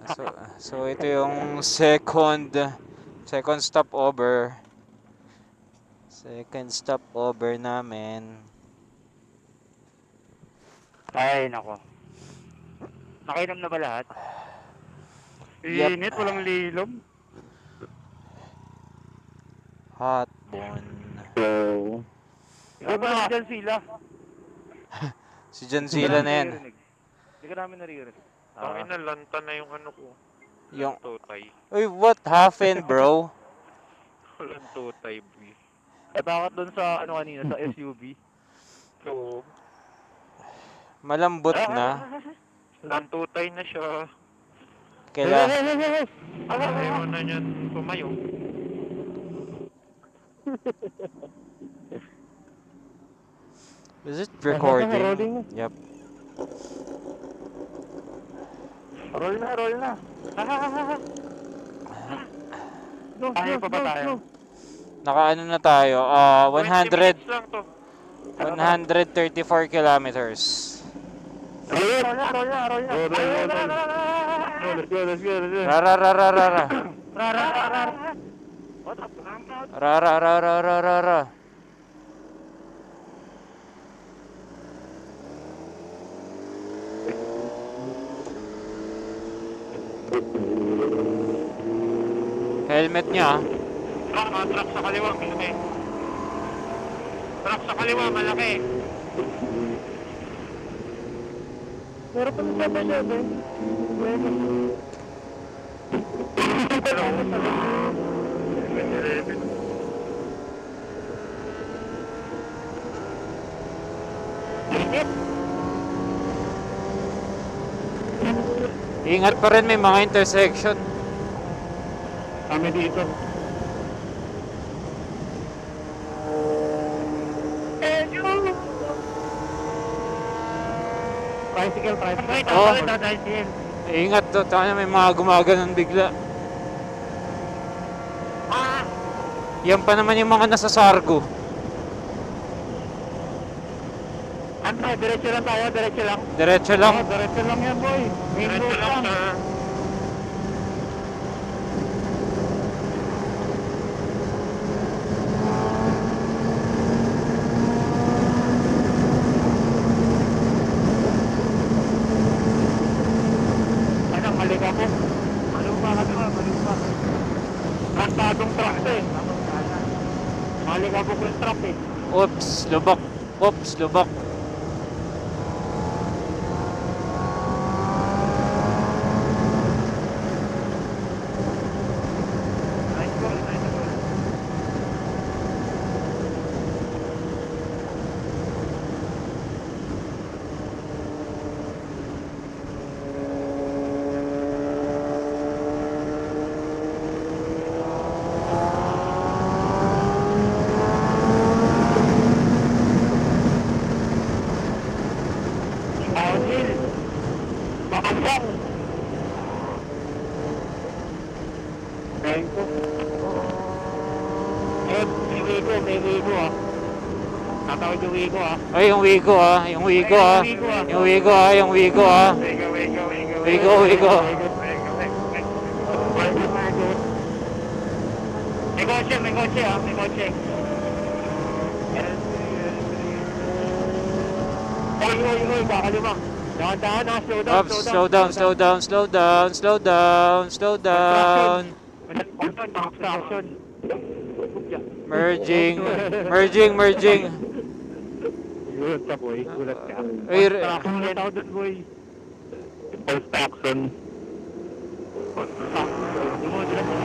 So, so ito yung second stopover. Second stopover namin. Ay, nako. Nakainom na ba lahat? Yep, Init, walang lilom. hot bone. So, Ay, ba na dyan sila? Si John Zilla na yan. Hindi ka namin naririnig. tangin na, lanta na yung ano ko. Yung, Lantutay. uy, what happened, bro? Lantutay, boy. Eh, bakit doon sa, ano kanina, sa SUV? So, Malambot na. lantutay na siya. Kaila, Ayaw na niyan tumayo. is it recording? Rolling. Yep. Roll na. Ayaw pa ba tayo? Nakaano na tayo? 20 100, minutes lang to. 134 kilometers. Roll na. Let's go. Rara. What up? Rara. Helmet niya. Truck sa kaliwa, malaki. Truck sa kaliwa, malaki. Pero pa sa ba? Ingat pa rin, may mga intersection. Kami dito. Tricycle. Oh. Ingat to, tayo may mga gumaganon bigla. Yan pa naman yung mga nasa Sargo. Diretso lang tayo, diretso lang. Diretso lang. Diretso lang yan, boy. Diretso lang, sir. Ano, mali ka po? Malupa. Rastadong truck to eh. Mali ka po yung truck eh. Oops, lubak. Nice goal. Downhill. Makasang. Thank you. Eh, may wigo ah. Tatawid yung wigo ah. Ay, yung Wigo ah. Wigo. May kotse ah. Oy, kakalima. Dahan-dahan ah, Slow down. Obstruction. Merging. Gulat ka, boy. Gulat ka. Ay, Obstruction ulit ako dun, boy. Obstruction. Dumudulas na.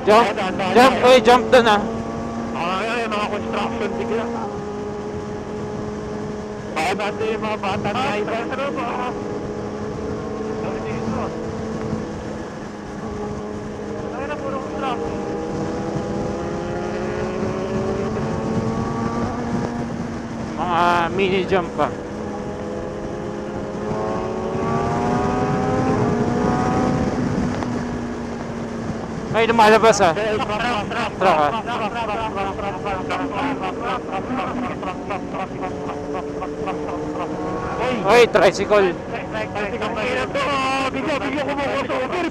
Jump. jump doon ah. Ay, mga construction bigla. Baka natin yung mga bata na iba. Ano ba? Ano dito? Ay, na puro construction. Mga mini jump pa. Ay, lumalabas ah. Truck. Truck ah. Oy, tricycle. Bigla ko mo crossover.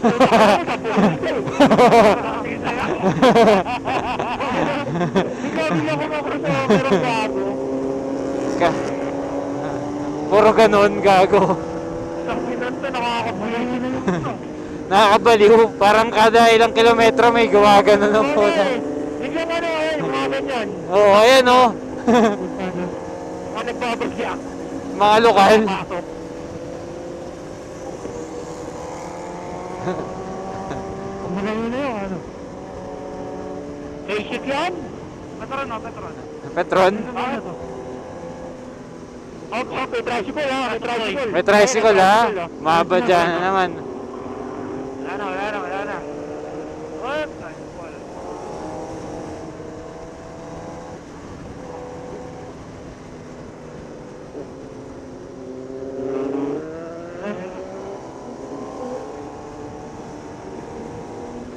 Bigla ko mo crossover ang gago. Ka Puro ganon, gago. Sakinan to, nakakabuhay na yun. Nakakabaliw. Parang kada ilang kilometro may gawa ganon ng puta. Bigla mo yung mga ganyan. Oo, ayan oh. Mga nagbabagyak. Mga lokal. Pasok. Kumagawa na yun, ano? K-shit yan? Petron, no? Petron. Petron? Ano to? Oh, may tricycle ha, may tricycle. May tricycle ha. Mahaba dyan na naman. Wala na. Oh, tricycle.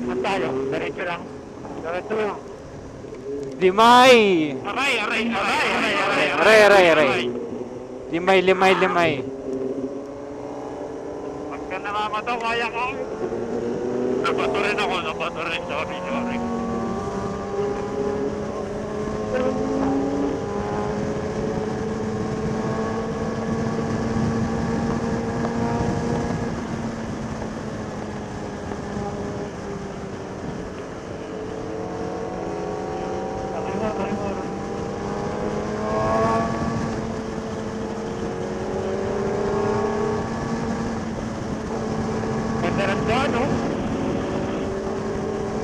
Saan tayo? Diretso lang. Diretso lang. Limay! Aray. Limay. Pagka namamataw, kaya ko. Nabato rin ako, sorry. Ganda ng daan, no?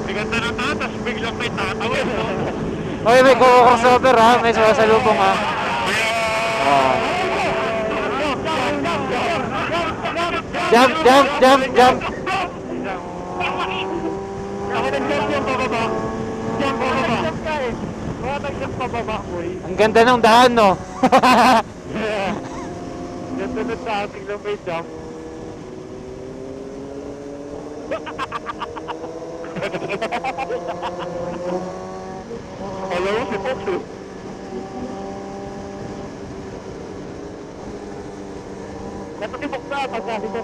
Biganda ng tatas, biglang may tatawid, no? Oy, may crossover ha. May sumasalubong ha. Oh. Jump! Ako nag-jump yung pababa. Jump pababa. Mga nag-jump pababa, boy. Ang ganda ng daan, no? Ganda ng daan, tignan may jump. Alam mo si Fox, eh. Natutibok na, pagkabi ko.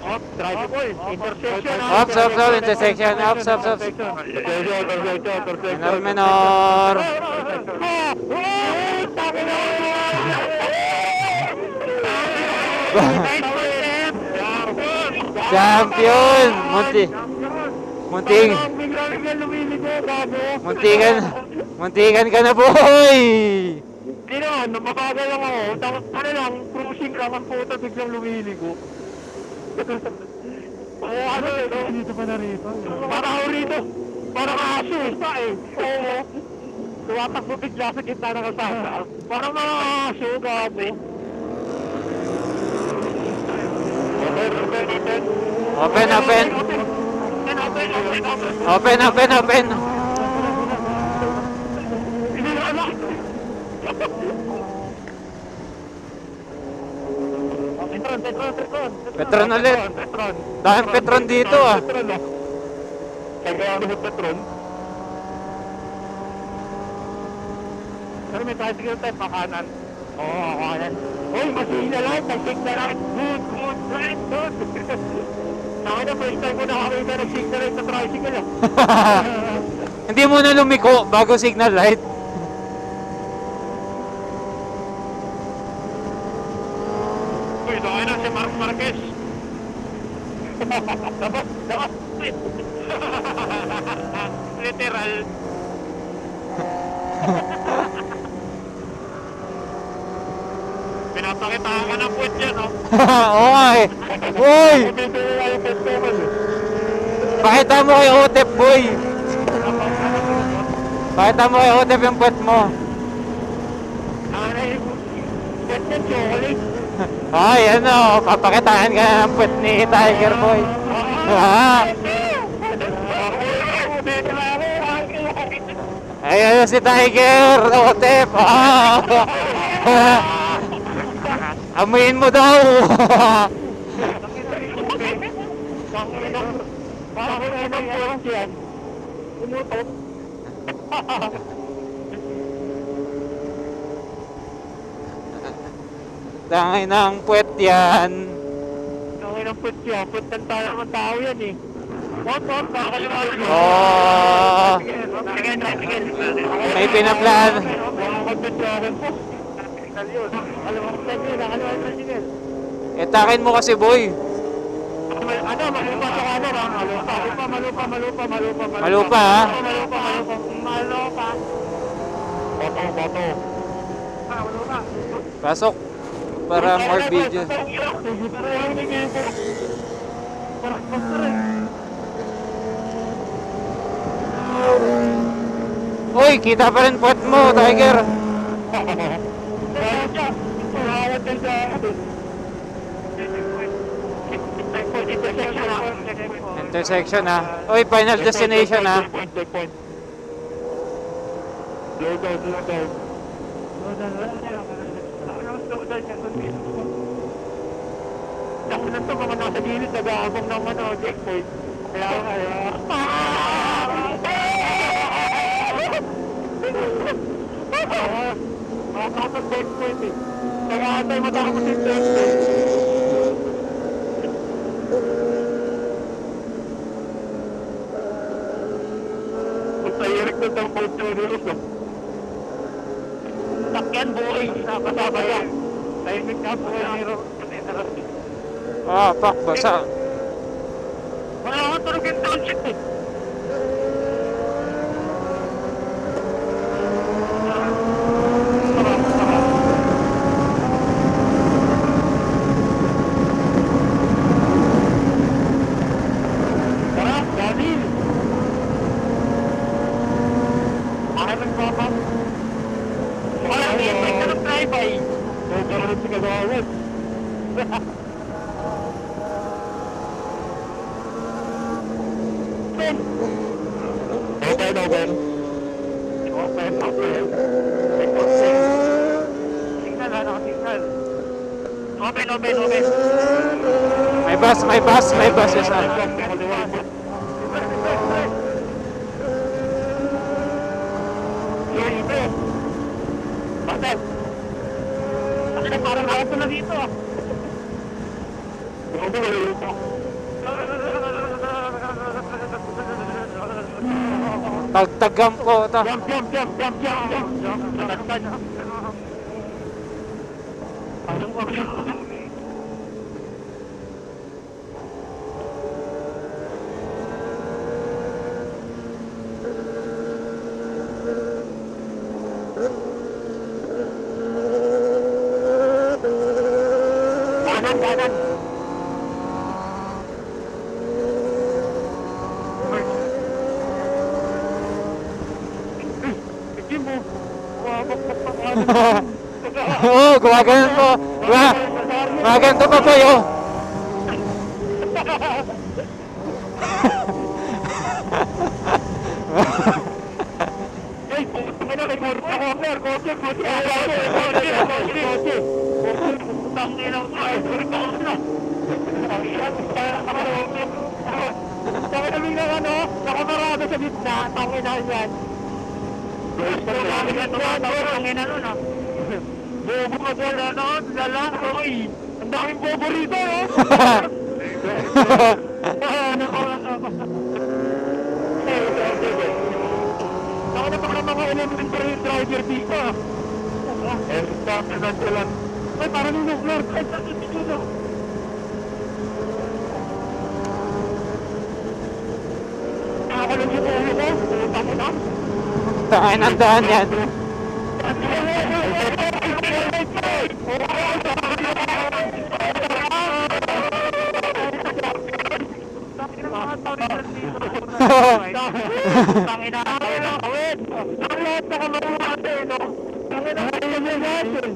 Up, tricycle, intersection. Ops, intersection. Ops. Minor. Champion! Muntikan ka na, boy! Hindi naman, mabagal lang ako. Tapos ano lang, cruising lang ang puta, biglang lumiligo. Ano ito? Dito pa na rito. Para ako rito. Para aso eh. Oo. Tuwatakbo bigla sa gitna ng kalsada. Para mga aso, gabi. Open. Petron ulit. Daming Petron dito ah. Kaya ano yung Petron? Pero may tricycle tayo, pakanan. Oo, pakanan. Uy, masina lang, nag-signal light. Good, right, good. Saka na, first time ko nakakita nag-signal light sa tricycle ah. Hindi mo na lumiko bago signal light. Uy, doon na si Mark Marquez. Dapat. Literal. Pinapakita ka ng puwet yan, no? Oo nga eh. Uy! Pakita mo kay Otep, boy! Pakita mo kay Otep yung puwet mo. Ay, ano, papakitaan ka na ng puwet ni Tiger Boy. Ay, ano si Tiger, Otep. Amuin mo daw. Panginoon po yan. Umutot. Tangay ng puwet yan. Panginoon po yan. Puntan tayo ng tao yan eh. Motor, kakalimutan mo. Oh, Sige. may pinaplan. Makakagpityakin po. Nakalimutan yun. Etakin mo kasi, boy. Ano, malupa sa kanan ha? Malupa. Malupa, ha? Malupa. Boto. Malupa. Pasok. Para more video. Uy, kita pa rin puwet mo, Tiger. Intersection, ha? Uy, final destination, ha? Slow down. Ako na ito, mga nasa gilid, nag-aabang naman ako, checkpoint. Kaya. Makakapag-checkpoint eh. Kaya tayo matakot yung checkpoint. Magsayirik na itong pagturulos no. Takyan buhay, kasama yan. Tahimik ka buhay ng hero. Ah, fuck, basa. Wala akong tulog yung township eh. Tara, Daniel. Maraming papap. Wala, may ka ng drive-by. Nagkaroon si Kagawad. Open. Signal. Open. May bus, isa. Bakit? Parang ako na dito. Tagtagam ko, ta. Kanan. Hindi mo. Oo, gumaganon po. Gumaganon pa po yun. Ay, may corner. Tangina mo tayo. Tangina mo ano? Nakamarado sa gitna. Tangina yan. Tangina nun ah. Bobo ka sa lahat. Lalaki. Ang daming bobo rito no? Saka na baka mga elementary driver dito ah. Ay, parang yung nuclear. Ay, sa dito na. Nakakalong yung ulo ko. Puta mo na. Tangay ng daan yan. Tangina ka na kawin. Ang lahat na kamaruha natin, no? Tangina ka na natin.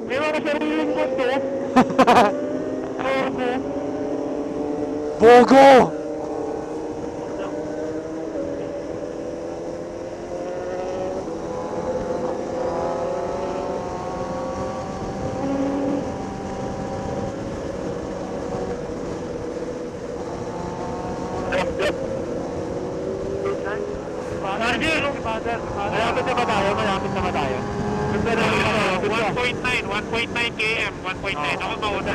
May mga sariling gusto. Bogo! Malapit na ba tayo? Malapit na ba tayo? 1.9 km, 1.9. Ako mauna.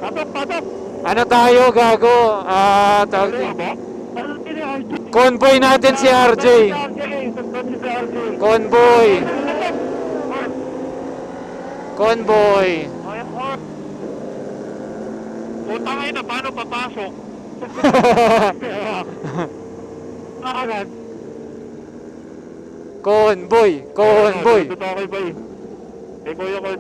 Patok! Ano tayo, gago? Tawag dito. Convoy natin si RJ. Convoy. Convoy. Putang ina, paano papasok? Agad. Convoy. Convoy. Okay ba eh? Eh, kuya ko.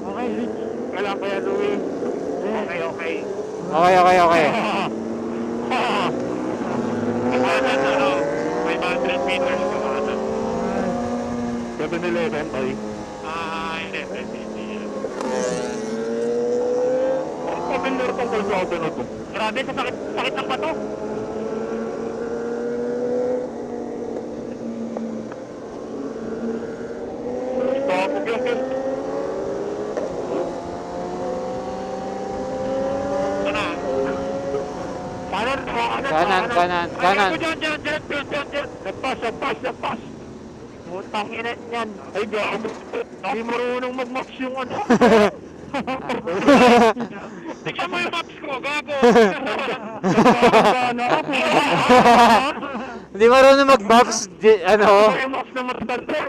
Okay, Rich. Kailangan pa yan, Louie. Okay. Okay. Iwanan, 500 meters iwanan. 7-Eleven, boy. Hindi. Pabindor tong kalsado na to. Grabe, sa sakit ng bato. Tapos yung kill. Kanan. Diyan. Nagpas. Putang ina yan. Ay, gago. Hindi marunong mag-max yung ano. Tignan mo yung maps ko, gago. Hindi marunong mag-maps. Ano? Yung maps na matanda.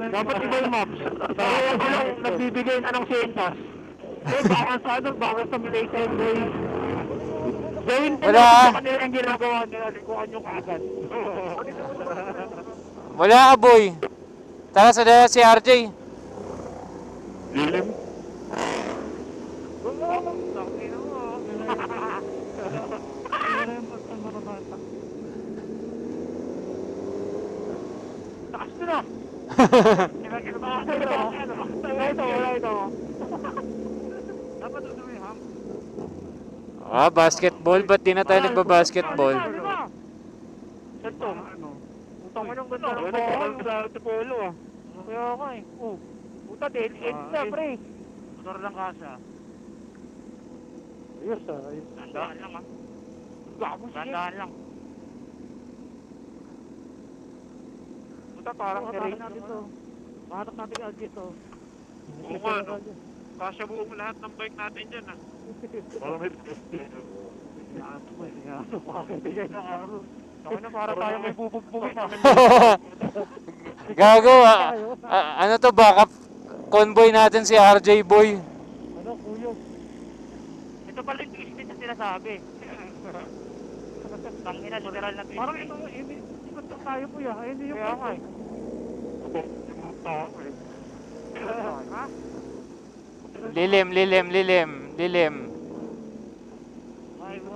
Dapat iba yung maps. Kaya lang nagbibigay na ng sensas. Eh, baka sa Malaysia yung boy. Gawin din Wala. sa kanila yung ginagawa nila. Likuhan nyo kaagad. Wala ka, boy. Tara sa si RJ. Lilim. Takas ko na. Wala ito. Dapat ito yung ham. Basketball. Ba't di na tayo nagba-basketball? Ito. Utang mo ng ganda ng ball sa polo ah. Kaya ako eh. Puta, dead end na pre. Motor lang kasa. Ayos ah. Tandaan lang ah. Gabo sige. Tandaan lang. Puta, parang nirate natin to. Makatak natin yung agis to. Oo nga, no? Kasya buo mo lahat ng bike natin dyan ah. Parang may pakakibigay ng araw. Ako na para tayo may bubugbugin namin. Gago. Ano to, backup convoy natin si RJ, boy. Ano, kuyo? Ito pala yung twist na sinasabi. Tangina, literal na twist. Parang ito, ikot lang tayo po ya. Hindi yung kaya nga eh. Ha? Lilim.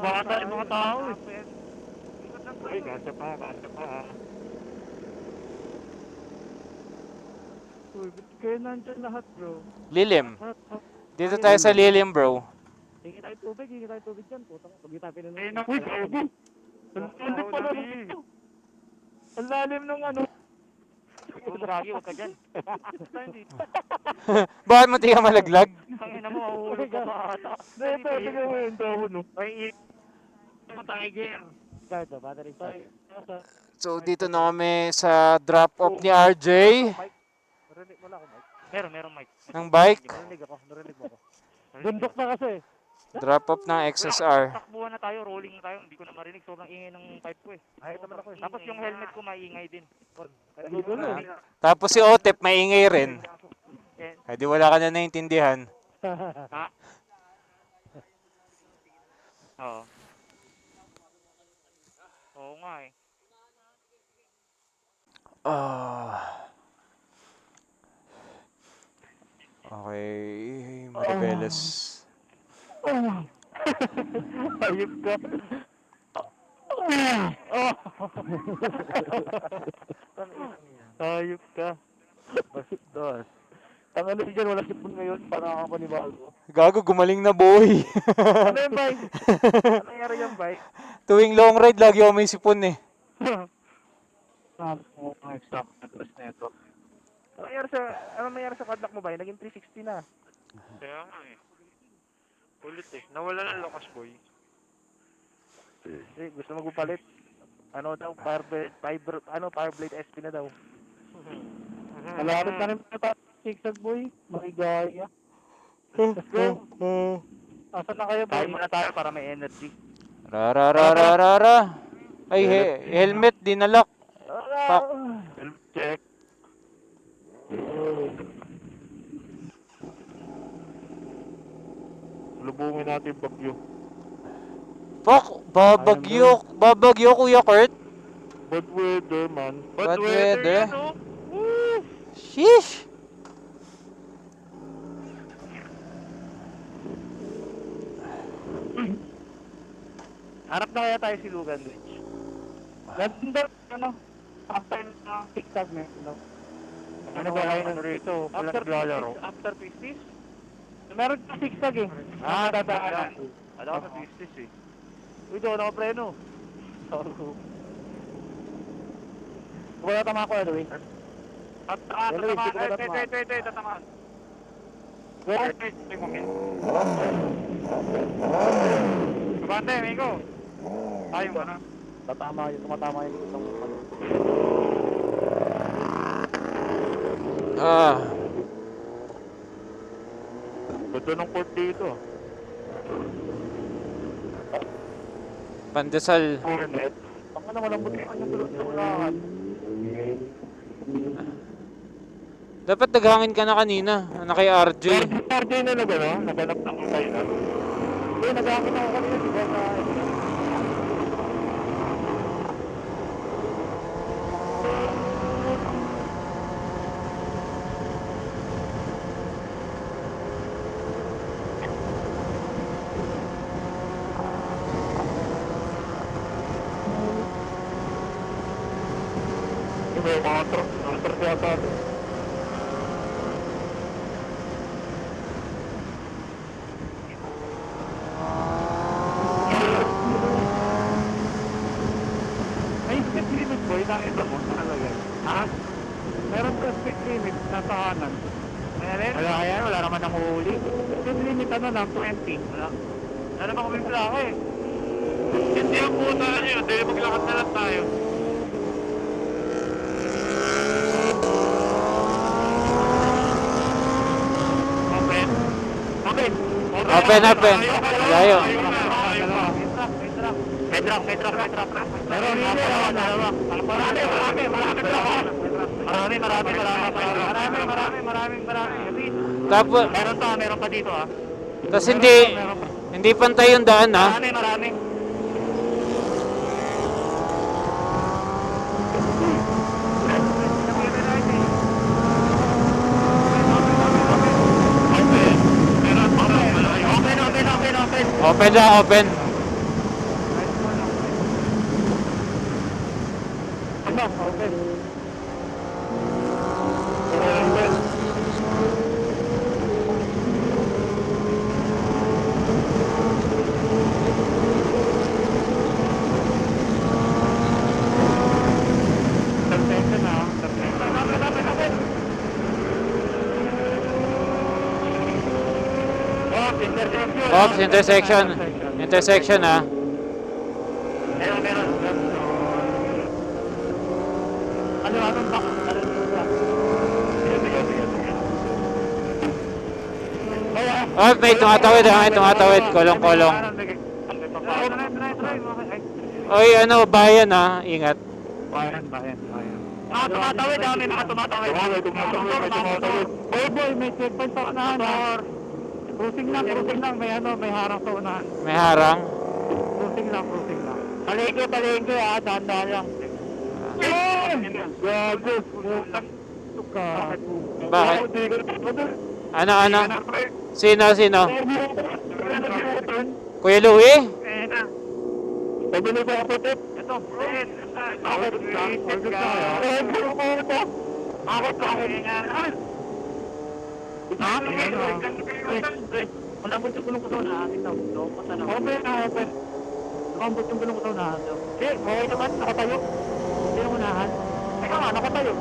Baka tayo mga tao eh. Ay, kasya pa. Uy, ba't kayo nandyan lahat bro? Lilim. Dito tayo sa lilim, bro. Hingi tayo tubig dyan. Putang, pag tayo pinanong. Uy, gago! Ang pala dito. Ang lalim nung ano. Dragi, huwag ka dyan. Bakit mo di ka malaglag? Tangina mo, mahulog ka pa ata. Ito, tignan mo yung dahon, no? Ay, Tiger. Ito, battery pack. So, dito na kami sa drop-off ni RJ. Narinig mo na ako, Mike. Meron, Mike. Ng bike. Narinig mo ako. Bundok na kasi. Drop-off ng XSR. Takbuhan na tayo, rolling na tayo. Hindi ko na marinig. Sobrang ingay ng pipe ko eh. Ay, naman ako. Tapos yung helmet ko maingay din. Tapos si Otep, maingay rin. Eh, Ay, di wala ka na naintindihan. ha? Oo. Oo nga eh. Okay, Maribeles. Ayup ka. Ayup ka. Bastos. Tangan na dyan, wala sipon ngayon. Parang ako ni Bago. Gago, gumaling na, boy. Ano yung bike? Ano nangyari yung bike? Tuwing long ride, lagi ako may sipon eh. Ang stock na plus neto. Ano nangyari sa padlock mo ba? Naging 360 na. Kaya nga eh. Kulit eh. Nawala ng lakas, boy. Gusto magpapalit. Ano daw, Fireblade SP na daw. Malapit na rin pa sigsag boy. Makigaya. Let's go. Asan na kayo boy? Tayo muna tayo para may energy. Rararararara. Ay, helmet, dinalak. Fuck. Check. Lubungin natin yung bagyo. Fuck, babagyo, Kuya Kurt. Bad weather man. Bad weather. yan, oh. Sheesh. Harap na kaya tayo si Lugan Rich. Ganda, ano, after na TikTok na, ano ba kayo ng rito? After naglalaro? After 50s? Meron ka zigzag eh. Dadaan. Ano ka sa 50s eh. Uy, doon ako preno. Wala tama ko, Edwin. Tatamaan. Kabante, Miko. Tayo ba na? Tumatama yung itong ano. Ganda ng court dito. Pandesal. Ang ano, malambot yung kanyang tulog sa ulahan. Dapat naghangin ka na kanina. Ano kay RJ? RJ na no? Naganap ng kayo na. Hindi, naghangin ako kanina, di ba? May mga truck yata. May speed limit boy, nakita mo talaga. Ha? Meron ka speed limit sa tahanan. Wala yan, wala naman ang huli. Speed limit ano lang, 20. Wala. Wala naman kami plaka eh. Hindi ang puta na yun. Dahil maglakad na lang tayo. Open. Layo. May truck. Pero hindi dalawa. Marami. Tapos, Meron pa dito ah. tas hindi pantay yung daan ha. Marami. Open. Ops, intersection ha. Meron. Anong back? Oh, may tumatawid. Kolong. Oy, ano, bayan ha. Ingat. Bayan. Tumatawid. Boy, may checkpoint sa unahan. Cruising lang. May harang sa unahan. May harang. Cruising lang. Palengke dahan-dahan lang. Gago. Bakit? Ano? Sino? Kuya Louie? Pwede mo ba kaputit? Ito, Fred. Malambot yung gulong ko daw na akin daw. Open. Malambot yung gulong ko daw na akin daw. Okay naman, nakatayo. Hindi yung unahan. Ano ka tayo?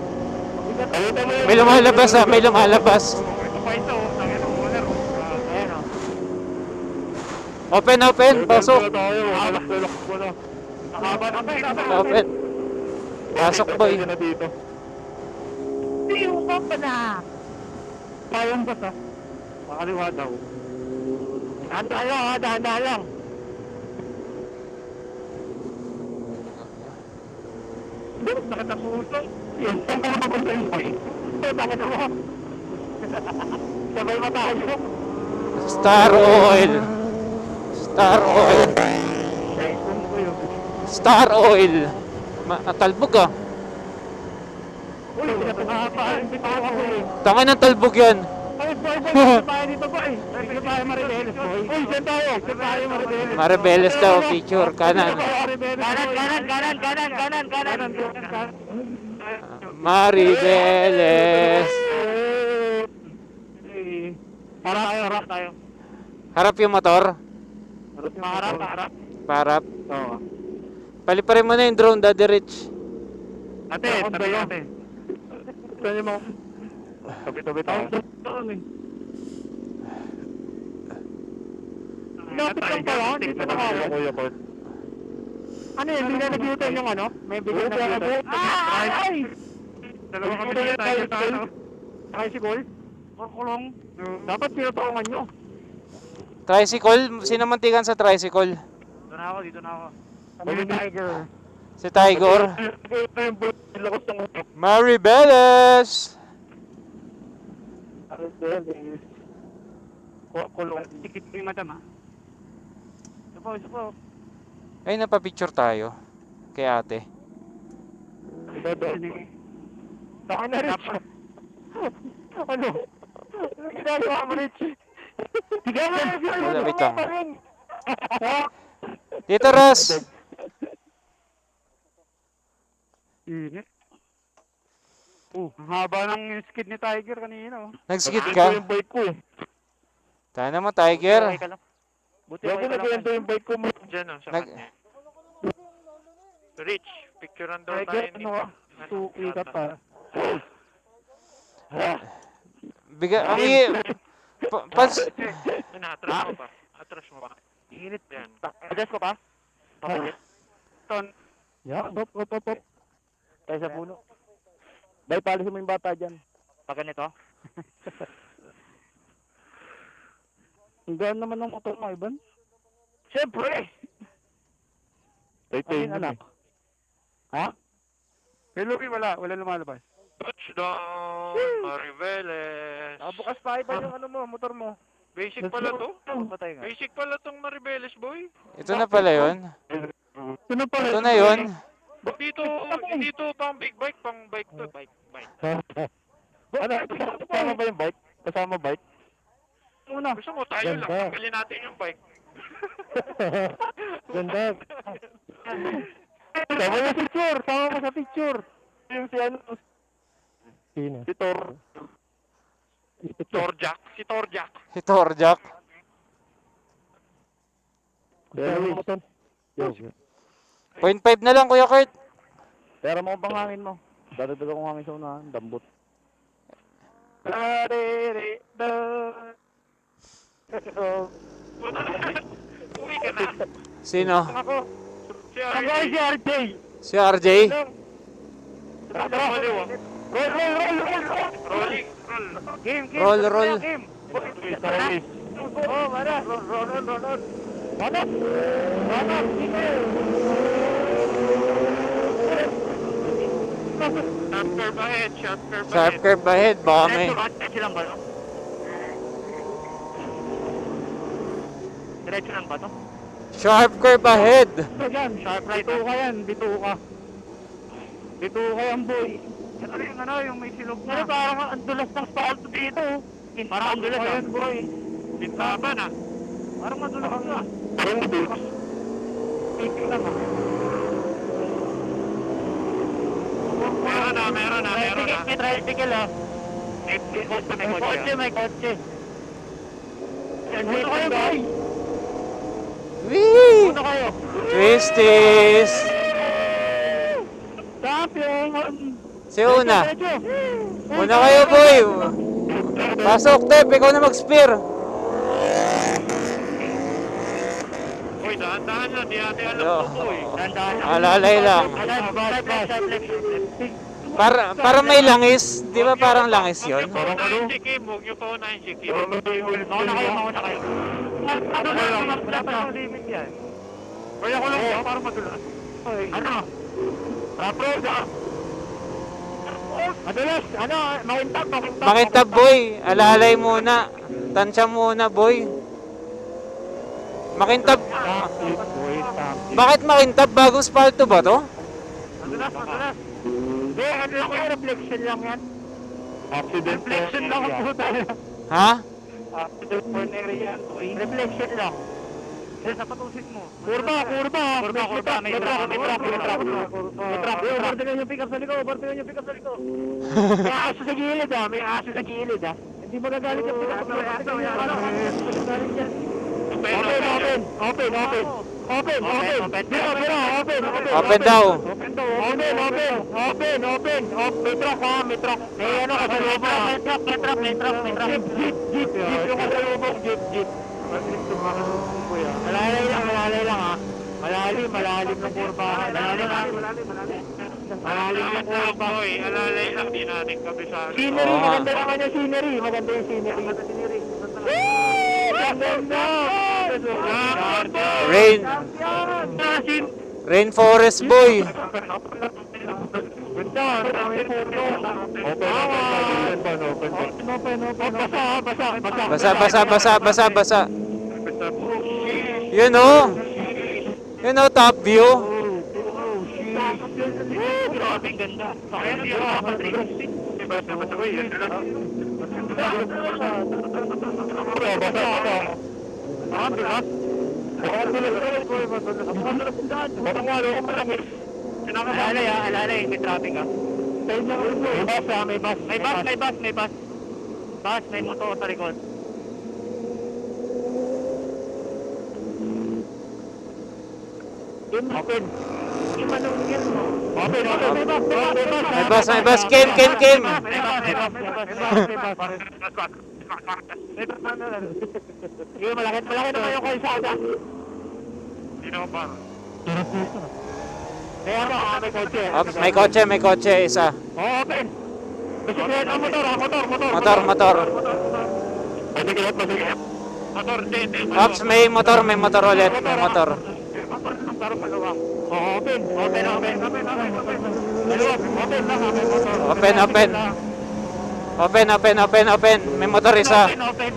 May lumalabas ah, may lumalabas. Ito pa ito, tangin ng owner. Ayan o. Open, open, pasok. tayo, lalak ko na. Nakaba na pa Open. Pasok boy. na dito. Tiyo ka pa na. Payang ba sa? Makaliwa daw. Dahan-dahan lang ha, dahan-dahan lang. Sakit ang puso. Yan, saan ka napapunta yung boy? Bakit ako? Sabay ba tayo? Star Oil. Star Oil. Star Oil. Talbog ah. Uy, nakakapaan dito ako eh. Tangin ng talbog yan. Ay, boy, tayo dito boy. Ay, tayo Maribeles boy. Uy, saan tayo? Saan tayo Maribeles? Maribeles daw, picture, kanan. Kanan. Maribeles. Harap tayo. Harap yung motor. Harap. Parap. Oo. Paliparin mo na yung drone, Daddy Rich. Ate, tabi ate. Saan mo? Tabi-tabi tayo. Lapit lang pala, hindi pa nakala. Kuya Kurt. Ano yun, hindi na nag-U-turn yung ano? May bigyan na U-turn. Ay! Dalawa kami dito tayo sa ano. Tricycle? Kulong. Dapat pinatulungan nyo. Tricycle? Sino mantikan sa tricycle? Dito na ako. May tiger. Si Tiger. Maribeles. Kulong. Tikit ko yung madam ha. Isa po. Ay, napapicture tayo. Kay ate. Saka na Rich. Ano? Ginagawa mo Rich. Wala, wait lang. Dito, Ras. Init. Ang haba ng skid ni Tiger kanina oh. Nagsigit ka? yung bike ko. Sana mo, Tiger. Buti okay ka lang. yung bike ko mo. Diyan o, sa Nag- kanya. Rich, picturean daw tayo Tiger, ni... ano ka? Suki ka pa. Biga, pas, Atras mo pa. Atras mo pa. Init. Yan. Adjust ko pa? Papalit. Ton. Yeah, top. Tayo sa puno. Dahil palisin mo yung bata dyan. Pag ganito? Ang gaan naman ng motor mo, Ivan. Siyempre! Tay-tay Ano anak? Ha? Kay Lupi wala lumalabas. Touchdown, Maribeles. Bukas pa Ivan yung ano mo, motor mo. Basic pala to. Patay nga. Basic pala tong Maribeles, boy. ito na pala yun. Sino pa? Ito na yun. Dito pang big bike, pang bike to, bike. Ano? Kasama ba yung bike? Kasama bike? Una. Gusto mo tayo lang, Ganda. tanggalin natin yung bike. Ganda. Sama mo picture. Sama mo sa picture. Yung si ano. Sino? Si Thor. Torjak, si Torjak. Si Torjak. Yo. 0.5 na lang, Kuya Kurt. Pero mo bang hangin mo? Dadagdag akong hangin sa unahan. Dambot. Uwi ka na. Sino? Ako. Si Ang RJ. si RJ. Si RJ? Nasa baliw ah. Rolling, roll. Game. Roll. Game. Oh, mana? Roll. Mana? Sharp curve ahead, sharp curve Sharp ahead. curve ahead, baka may. Diretso lang ba, no? Diretso lang ba, to? Sharp curve ahead. Yan, sharp right. Bituka yan, bituka. Bituka yan, boy. Yung may silog na. Ano, parang ang dulas ng spalt dito. Parang ang dulas yan, boy. Pintaban ah. Parang madulas na. Parang madulas. Picture lang, ah. Meron na. May tricycle, ah. May kotse. Ano kayo, boy? Wee! Ano kayo? Twisties! Champion! Si una. Diretso. Una kayo, boy. Pasok, Tep. Ikaw na mag-spear. Uy, dahan-dahan lang. Di natin alam Yo. to, boy. Tandaan. Alalay lang. Para may langis. Di ba parang langis yun? Huwag niyo paunahin si Kim. Huwag niyo paunahin si Kim. Mauna kayo. Ano lang, wala pa yung limit yan. Kaya ko lang siya para madulas. Ano? Rapro, madulas, ano, makintab. Makintab, boy. Alalay muna. Tansya muna, boy. Makintab. Bakit makintab? Bagong spalto ba to? Madulas. Hindi, ano lang yung reflection lang yan. Reflection lang ang puta. Ha? Accident for area. Reflection lang. Sa patusin mo. Kurba. May truck. Overtaken yung pick up sa likod. May aso sa gilid ah. Hindi magagalit yung pick up sa likod. Open. Open daw. Open. May truck. May ano ka sa lubong. May truck. Jeep yung kasalubong. Jeep. Malalay lang ha. Malalim ng kurba. Malalim ng kurba. Boy, alalay lang. Di natin kabisado. Scenery, Oo nga. maganda naman yung scenery. Maganda yung scenery. Ganda! Rainforest, boy. Ganda, may puno. Open. Basa. Yun oh. Top view. Grabe, ganda. Kaya hindi ako makatrigger. Basta, boy. Yan lang. Alalay, may traffic ah. May bus. May motor sa likod. Open. May bus. Kim. Malaki naman yung kalsada. Sino pa? Kaya ano, Ops, may kotse. Isa. Open. Bisikleta, motor. Motor. Motor, tete. Ops, may motor ulit. May motor. Open. Open. May motor isa. Open.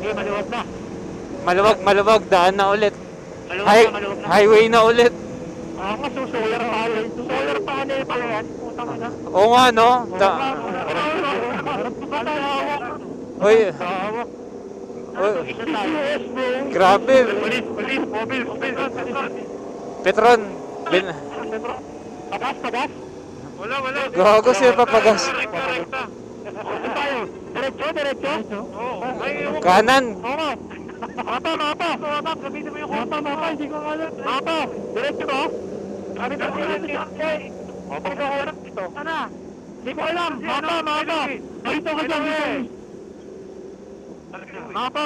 Okay, maluwag na. Maluwag. Daan na ulit. Maluwag na. Highway na ulit. Solar panel. Solar panel pala yan. Putang ina. Oo nga, no? Uy. Grabe. Mobil. Petron. Pagas. Wala. Gago siya papagas. Rekta. Ano tayo? Diretso? Oo. Ay, ewan ko. Kanan. Oo. Mapa. Gamitin mo yung mapa. Hindi ko alam. Mapa. Diretso ba? Kami ba siya? Mapa ko alam ito. Ano? Hindi ko alam. Mapa. Dito ka dyan. Mapa.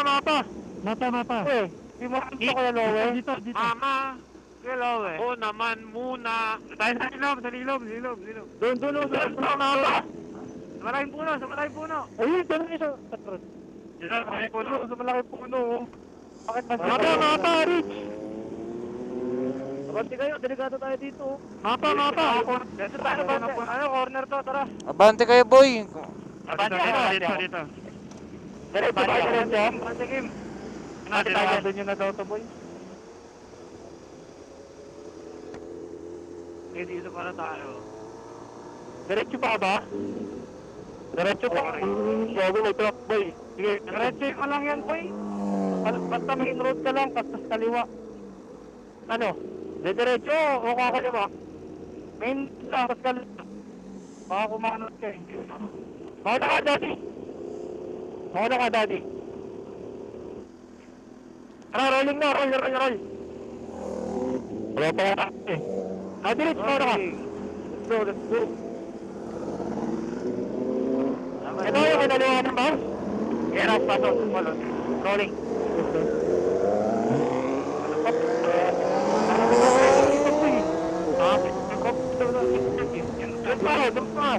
Hindi mo gusto ko yan, Lowe. Dito. Mama. Hello, eh. Oo naman muna. Tayo sa ilog. Doon. Sa mapa. Sa malaking puno. Ayun, doon isa. Sa malaking puno. Bakit mas... Mapa, Rich. Abante kayo, delikado tayo dito. Mapa. Dito tayo, corner to, tara. Abante kayo, boy. Dito. Diretso. Abante, Kim. Doon yung na daw to, boy. Dito para tayo. Diretso pa ba? Diretso pa. Gago, may truck, boy. Sige, diretso ka lang yan, boy. Basta main road ka lang, tapos kaliwa. Ano? Diretso o kakaliwa? Main lang, tapos kaliwa. Baka kumanot ka eh. Mauna ka, daddy. Tara, rolling na, roll. Wala pa ka eh. Diretso, mauna ka. go, let's go. Ito yung kinaliwa ng boss. Get off, pasok. Rolling. Doon pa.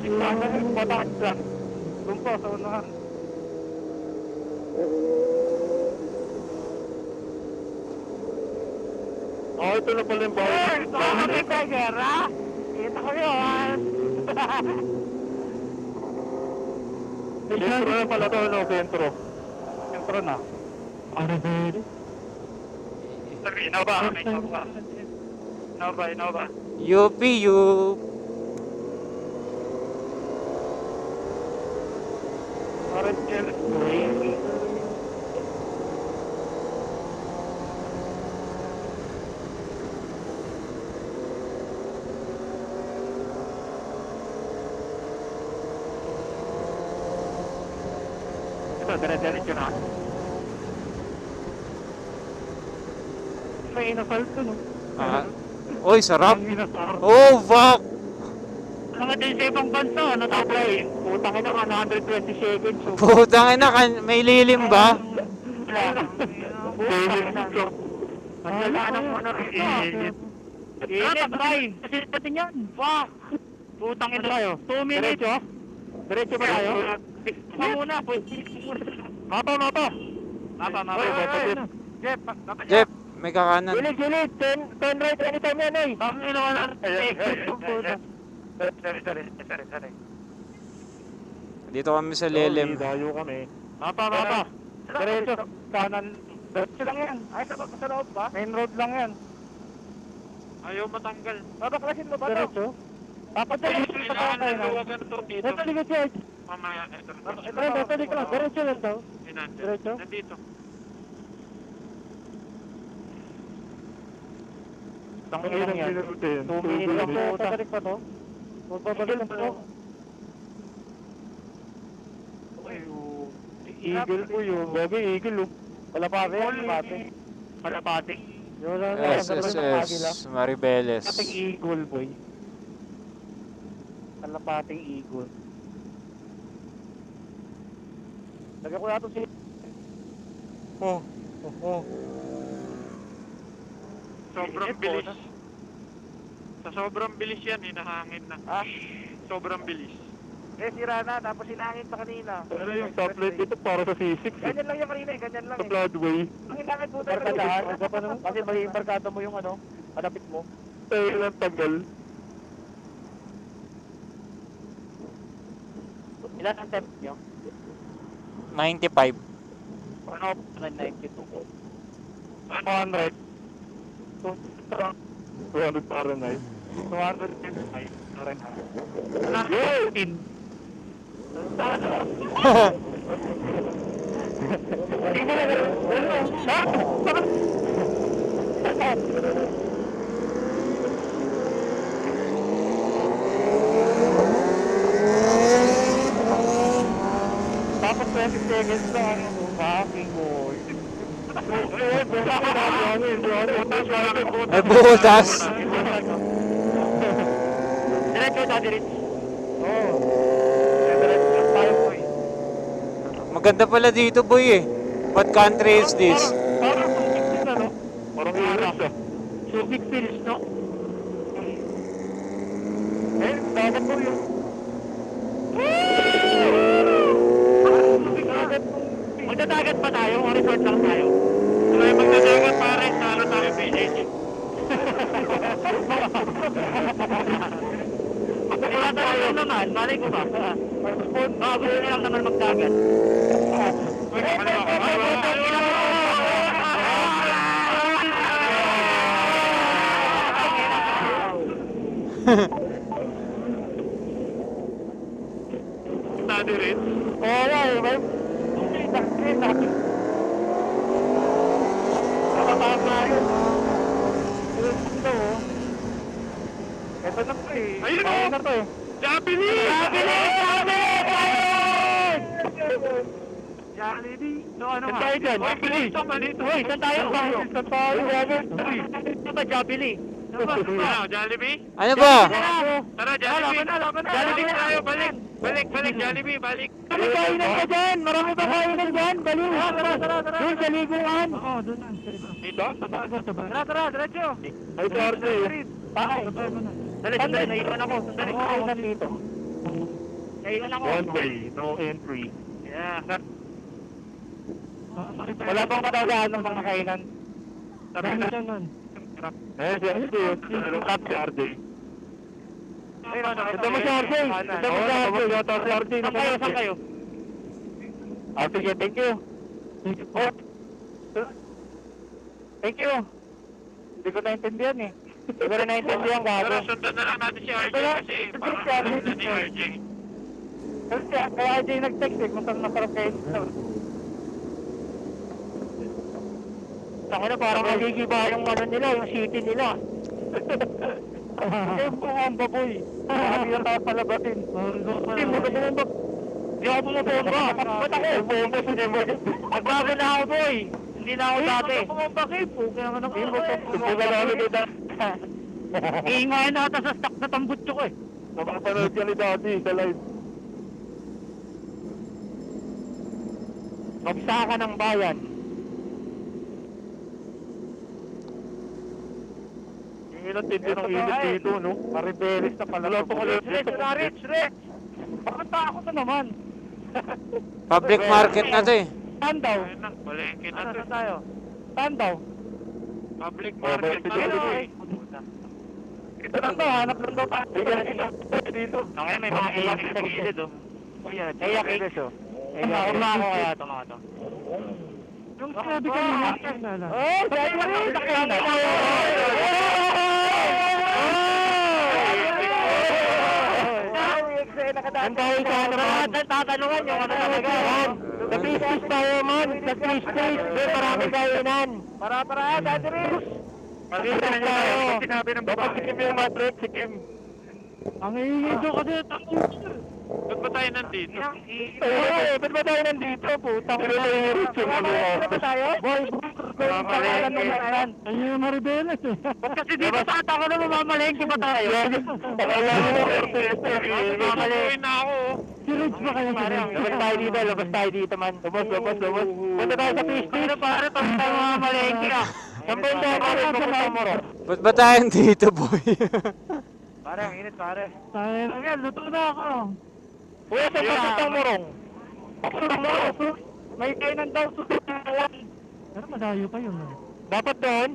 Doon pa, sa unahan. Oh, ito na pala yung bahay. Kita, Gera. Kita ko yun. Sentro na pala to, no? Sentro. Sentro na. Ano ba yun? Innova. Innova. UP, UP. Orange gel. Ito, dire-diretso na. May inasal to, no? Ah. Oy, sarap. Ang inasal. Oh, fuck. Mga din sa ibang bansa, natapay. Putang ina ka, 120 seconds. So, Putang ina, may lilim ba? Ang lala ng motor. Init, try. Kasi natin yan. Fuck. Putang ina tayo. 2 minutes. Diretso? Diretso ba tayo? Mapa muna. Mapa. Jeff, Jeff, may kakanan. Gilid. Turn right anytime yan eh. Ang ina ka na. Sorry. Dito kami sa lilim. Dayo kami. Mapa. Diretso. Kanan. Diretso lang yan. Ay, sa loob ba? Main road lang yan. Ayaw matanggal. Babaklasin mo ba ito? Diretso? Papadali ko sa tayo na. Ito likod siya. Mamaya, ito. Ito likod. Diretso lang daw. Diretso? Nandito. Tangin lang yan. 2 minutes lang po. Tatalik pa to? Magbabalik pa to? Eagle po yun. Bagay, eagle oh. Kalapate yan, kalapate. SSS Maribeles. Kalapating eagle, boy. Kalapating eagle. Lagyan ko natin si... Oh. Sobrang bilis. Sa sobrang bilis yan, hinahangin na. Ha? Sobrang bilis. Sira na, tapos sinangin pa kanina. Pero yung stoplight dito para sa C6 eh. Ganyan lang yung kanina ganyan lang Sa Floodway. Ang hinangin po tayo barkadahan. Kasi may barkada mo yung malapit mo. Tayo lang tagal. Ilan ang temp nyo? 95. Ano? 92. 100. 200 Fahrenheit. 205. Yay! Tapos 20 seconds na fucking boy. May butas. Diretso na, diretso. Oo. Diretso tayo, boy. Maganda pala dito, boy eh. What country is this? Parang Subic na, no? Parang ilas ah. Subic Hills, no? Dagat po yun. Magdadagat pa tayo o resort lang tayo? May magdadagat pare, talo tayo PH. Wala tayo naman, malay ko ba? Bago na lang naman magdagat. Study rin. Oo nga eh, may... Nakataas na yun. Ito oh. Ito na po eh. Ayun, Ayun oh. na to eh. Japanese! Jollibee! No, ano Saan nga? tayo dyan? Jollibee! Saan ba dito? Uy, saan tayo? Saan tayo? Uy, ito ba Jollibee? Ano, Jollibee? Ano ba? Tara, Jollibee. Balik tayo, balik. Balik, Jollibee, balik. May kainan ka dyan! Marami pa kainan dyan! Baliw! Tara! Doon sa liguan! Oo, doon na. Dito? Tara, diretso! Ay, sorry. Pakay. Dali, naiwan ako. Sandali, kainan dito. Naiwan ako. One way, no entry. Yeah. Wala pang matagahan ng mga kainan. Sabi na naman. Top si RJ. Ito mo si RJ! Ito mo si RJ! Saan kayo? Sige, thank you. Oh. Thank you. Hindi ko naintindihan eh. Hindi ko rin naintindihan Pero gago. sundan na lang natin si RJ kasi parang sundan ni RJ. Kasi kaya RJ nag-text eh kung saan masarap kayo. Saka na parang nagigiba yung ano nila, yung city nila. Eh, buong baboy. Hindi na tayo palabatin. Hindi mo na bumomba. Hindi ako bumomba. Ba't ako? Bumomba sa demo. Nagbago na ako, boy. Hindi na ako dati. Hindi mo bumomba kayo po. Kaya nga bumomba. Iingayin na ata sa stock na tambutso ko eh. Napapanood ka ni dati sa live. Magsaka ng bayan. Ilan tindi ng init dito, no? Maribelis na pala. Wala pong alam. Rich! Bakit pa ako to naman? Public market na to eh. Saan daw? Ayun na, palengke na to. tayo? Saan daw? Public market na to eh. Ito lang daw, hanap lang daw tayo. Dito. Okay, may mga iyak sa gilid oh. Iyak ilis oh. Uma ako kaya ito mga to. Yung sinabi ka nila. Oh, dahil mo rin sa kanya. Ang dahil ka naman. Tatanungan yung ano talaga. Sa business tayo man. Sa business. Marami kainan. Para, Daddy Riz. Pakita na tayo. Sinabi ng babae. Si Kim yung matrix, si Kim. Ang iido kasi. Ba't ba tayo nandito? Ba't ba tayo nandito? Putang ina. Ba't ba tayo? Boy, pangalan ng maran. Ayun yung Maribeles eh. Ba't kasi dito sa atako na mamamalengke ba tayo? Mamamalengke na ako. Si Rich ba kayo? Labas tayo dito man. Lumos. Punta tayo sa fish dito pare. Tapos tayo mamamalengke ka. Saan ba yung tayo mo? Ba't ba tayo dito, boy? Pare, ang init pare. Tayo lang yan, luto na ako. Uy, saan ba tutang morong? May kainan daw susutulan. Pero madayo pa yun. Dapat doon?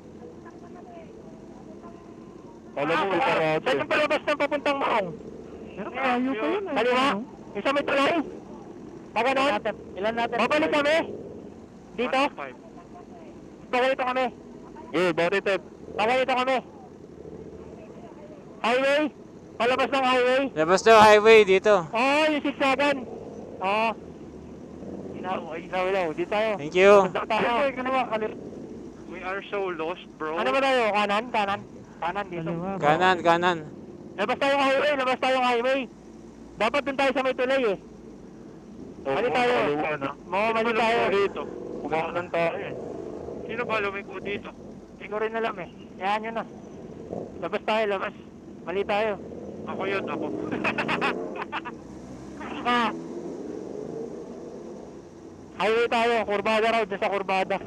Alam mo, karate. Saan yung palabas ng papuntang morong? Pero madayo pa yun. Kaliwa? Isa may tuloy? Baka doon? Ilan natin? Babalik kami? Dito? Bagalito kami. Bagalito kami. Highway? Palabas ng highway? Labas daw highway dito. Oo, yung 6-7. Oo. Ilaw. Dito tayo. Thank you. We are so lost, bro. Ano ba tayo? Kanan? Kanan dito. Kanan. Labas tayong highway. Dapat dun tayo sa may tulay eh. Mali tayo. Mali tayo. Dito. Kumakanan tayo eh. Sino ba lumiko dito? Hindi ko rin alam eh. Yan yun na. Labas tayo. Mali tayo. Ako yun, ako. Highway tayo. Kurbada raw. Dyan sa kurbada.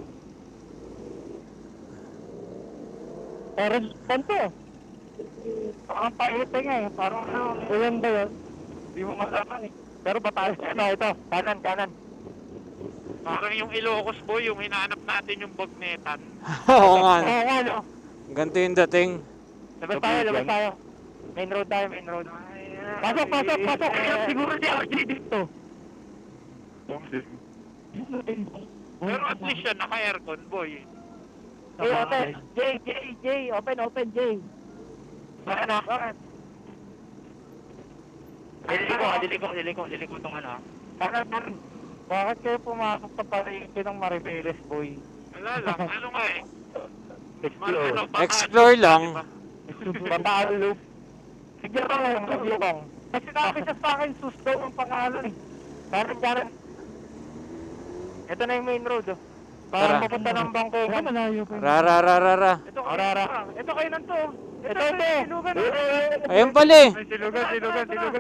Pero saan to? Parang paite nga eh. Parang ulan ba yun? Hindi mo malaman eh. Pero batalas na ito. Kanan. Parang yung Ilocos boy, yung hinahanap natin yung bagnetan. Oo nga. Oo nga no. Ganito yung dating. Labas tayo. Main road tayo. Pasok. Siguro si RJ dito. Pero at least siya naka-aircon boy. Open. Jay. Open, Jay. Bakit? Diliko itong ano. Bakit kayo pumasok sa palengke ng Maribeles, boy? Wala lang, ano nga eh. Explore lang. Batalo. Sige lang. Kasi sinabi siya sa akin, susto ang pangalan eh. Kanan. Ito na yung main road oh. Tara. Para papunta ng bangko. Malayo pa. Rara. Ito kayo nanto. Ito. Ayun pala eh. Ay, silugan.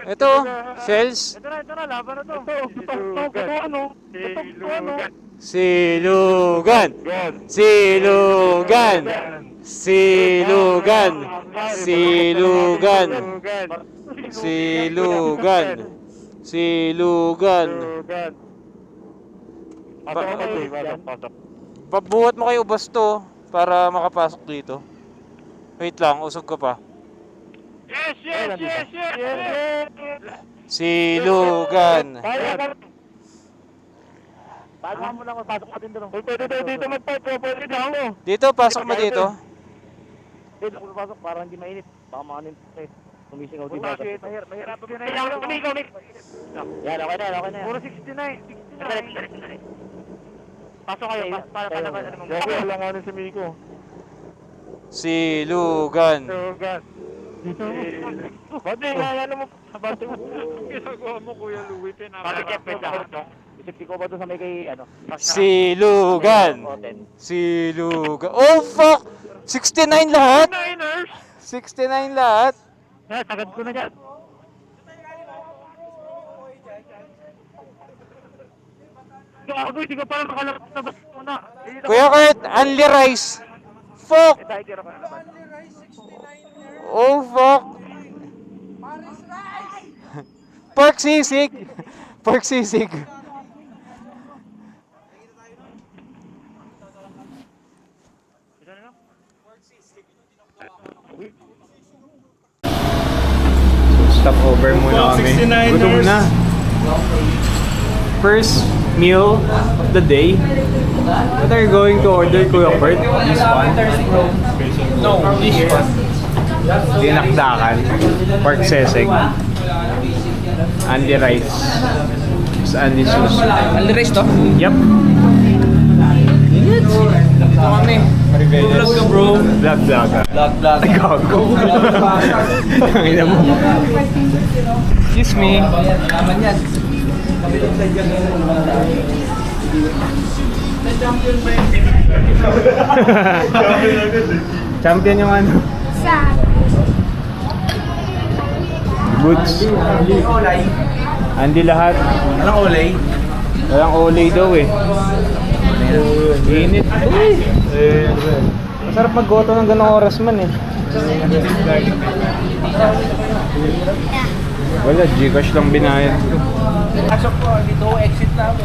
Ito, shells. Ito na, laban na to. Ito, Silugan. Silugan. Silugan. Silugan. Silugan. Silugan. Pasok. Pabuhat mo kayo ubas to para makapasok dito. Wait lang, usog ka pa. Yes. Silugan. Paano mo lang pasok natin doon? Dito mag-park, pwede mo. Dito, pasok mo dito. Dito kung pasok, parang hindi mainit. Baka makanin tumisingaw dito. Mahirap. Yan, okay na. Puro 69. Pasok kayo, para naman. Wala nga si Miko. Silugan. Ba't ano mo? Sabate mo. Ginagawa mo, Kuya Louie, Isip ko ba doon sa may kay, Silugan. Silugan. Oh, fuck! 69 lahat? Niners! 69 lahat? Tagad ko na dyan. Gago, hindi ko parang makalabas na. Kuya Kurt, only rice. Fuck! Tiger ka naman. Oh, fuck! Pork sisig! Pork sisig! Stop over muna kami. Gutom na. First meal of the day. What are you going to order, Kuya Kurt? This one? No, this one. Dinakdakan. Pork seseg. Andy rice. Andy sauce. Andy rice to? Yep. Dito kami. Vlog ka bro. Vlog. Vlog. Gago. Tangina mo. Excuse me. Naman yan. Champion yung ano. Goods. Andi lahat. Anong olay? Walang olay daw eh. Init. Masarap mag-goto ng ganong oras man eh. Wala, Gcash lang binayad ko. Pasok po, dito exit namin.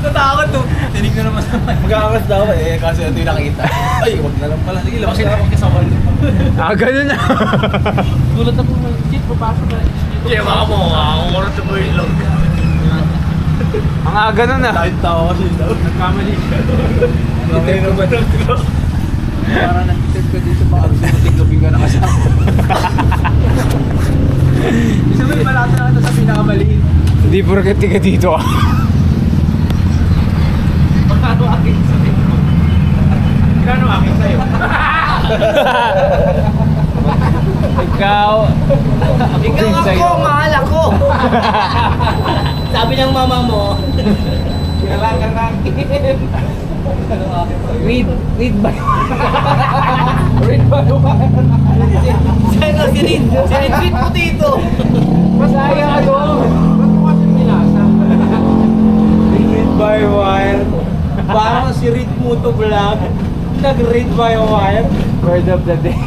Natakot to. Tinig na naman naman. Mag-aangas daw eh, kasi ito yung nakita. Ay, wag na lang pala. Sige, labas na ako kasama. Ganun na. Gulat ako ng jeep, papasok na. Kaya baka mo, ang oras na po yung log. Ang aga nun ah. Kahit tao kasi daw. Nagkamali siya. Hindi na ba? Parang nag-tip ka dito, baka gumating-gabi ka na kasama. Isa mo yung malaki na sa pinakamaliit. Hindi porket ka dito ah. Magkano akin sa'yo? Magkano akin sa'yo? Ikaw. Ikaw ako, mahal ako! Sabi ng mama mo. Kailangan Read by. Read ba naman? Sino si Reed? Si Reed sweet potato! Masaya ako. Ba't mo kasi pinasa? Read by wire. Parang si Reed Muto Vlog. Nag-read by wire. Word of the day.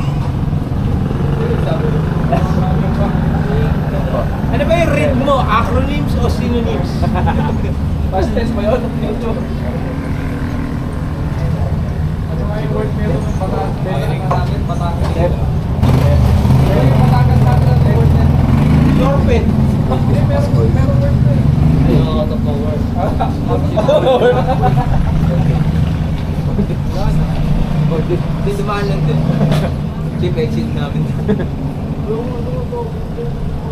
Ano ba yung read mo? Acronyms o synonyms? Past tense ba yun? Ano nga yung word meron ng Batangas? Yorpin. Meron word na eh. Oo, totoo word. Di dumaan lang din. Chip exit namin.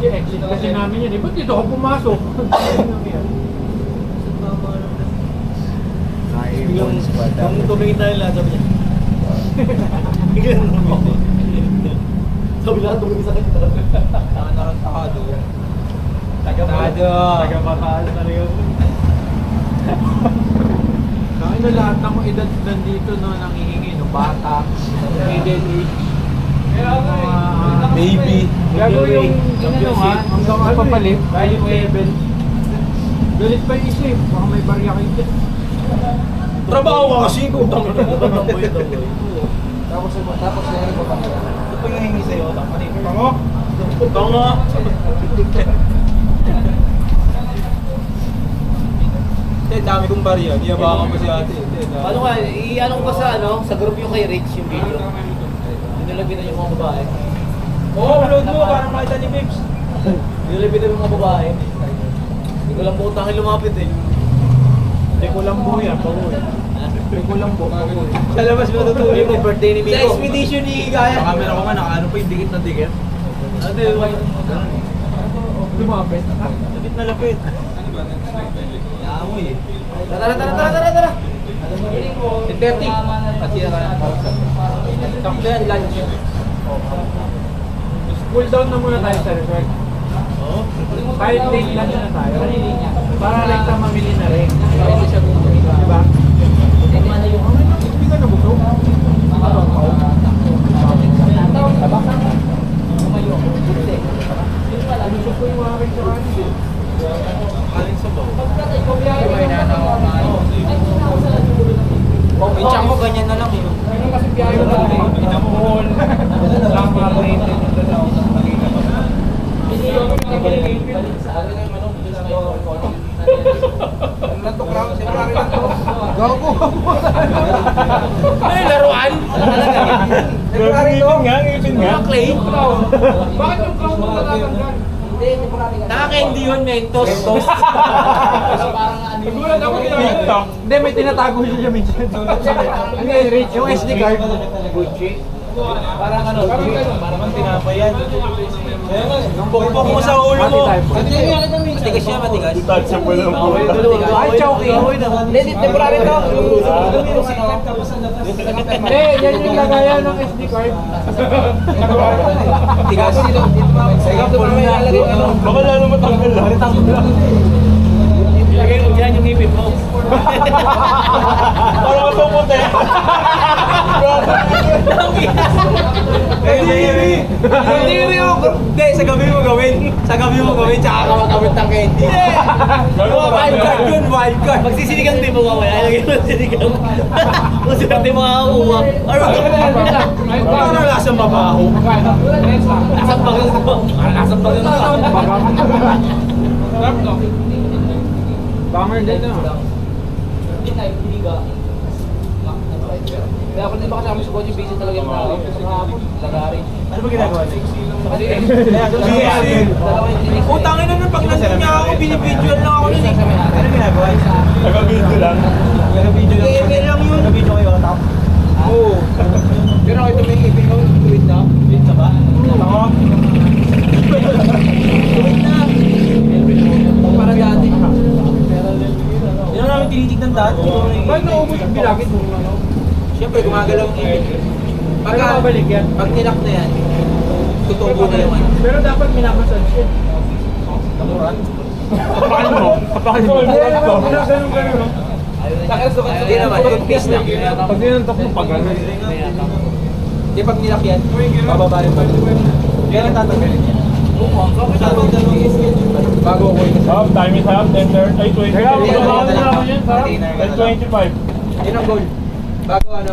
Exit kasi namin yan. Ba't dito ako pumasok? Nung tumingin tayo lang, sabi niya. Bigyan mo ako. Sabi lang, tumingin sa akin. Nakakado. Taga-Bataan na rin yun. Kaya na lahat ng edad nandito no, nangihingi, no? Bata, middle age, Baby. gago yung ha, hanggang mapapalit, value level. Galit pa yung isip, baka may barya kayo dyan. Trabaho ka kasi kung Tapos meron pa pa. Ito pa yung hingi sa'yo. Tango? Tango? Dami kong barya. Di abangan mo si ate. Ano nga, i-ano ko pa sa group yung kay Rich yung video. Nilalapitan yung mga babae. Oo, upload mo. Parang makita ni Babes. Nilalapitan yung mga babae. Hindi ko lang buong tangin lumapit eh. Hindi ko lang buhay yan, bago eh. Hindi ko lang buhay. Sa labas mo natutuloy yung birthday ni Miko. Sa expedition ni Gaya. Sa camera ko nga, nakaano pa yung dikit na dikit. Ano yung Lumapit. Lapit na lapit. Naamoy eh. Tara. 30. Pati na kaya. Sakto yan, lunch. Cool down na muna tayo sa resort. Kahit take lunch na tayo. Para like sa mamili na rin. Diba? Hindi ka nabusog? Nabusog ko yung aking sa kanin. Aling sabaw. Pinchang mo ganyan na lang eh. Ano kasi biyahe ko na Mall, lang rated yung dalaw. Ano yung laruan? Ngipin nga. Clay? Bakit yung clown mo natatanggal? Naka-candy yun, Mentos. Nagulat ako TikTok. Hindi, may tinatago siya minsan. Ano yung Rich? Yung SD card. Gucci. Parang ano, Parang tinapay yan. Nung bukbok mo sa ulo mo. matigas siya, matigas. Tansya mo lang po. Ay, choking. Hindi, temporary to. Hindi, yan yung lagayan ng SD card. Tigas. Ikaw po naman ilalagay ano. Baka lalo matanggal lang. Ilagay mo dyan yung ipin mo. Parang ito puti. Hindi mo. Hindi, sa gabi mo gawin. Sa gabi mo gawin, tsaka ka magamit ng candy. Wild card yun, wild card. Magsisinigang din mo mamaya. Ilagay mo sinigang. Kung sila di makakuha. Parang lasang mabaho. Asang bagang mo. Asang bagang mo. Sarap no? Banger din no? Hindi ka. Kaya ako din ba kasama sa kotse, busy talaga yung tao. Sa hapon, lagari. Ano ba ginagawa niya? Kasi, Utangin na nun, pag nandun niya ako, binibidyoan lang ako nun. Ano ginagawa niya? Taga-video lang. Taga-video lang. email lang yun. Taga-video kayo, tap. Oo. Pero ito may ipin ko, tuwid na. Wait na ba? Ako? Para dati. Yun ang namin tinitignan dati. Bakit naubos yung bilakid mo? Siyempre, gumagalaw ang email. Pagka mabalik yan. Pag nilak na yan, tutubo na yung ano. Pero dapat minamassage yan. Kamuran? Kapakal mo? Kapakal mo? Ganun. Hindi naman, toothpaste lang. Pag dinantok mo, pag gano'n. Hindi pag nilak yan, bababa rin pa. Kaya lang tatanggalin niya. Bago ko yun. Up, time is up, 10:30, ay 20. Kaya, bababa na naman yan, sarap. 10:25. Yun ang goal. Bago ano.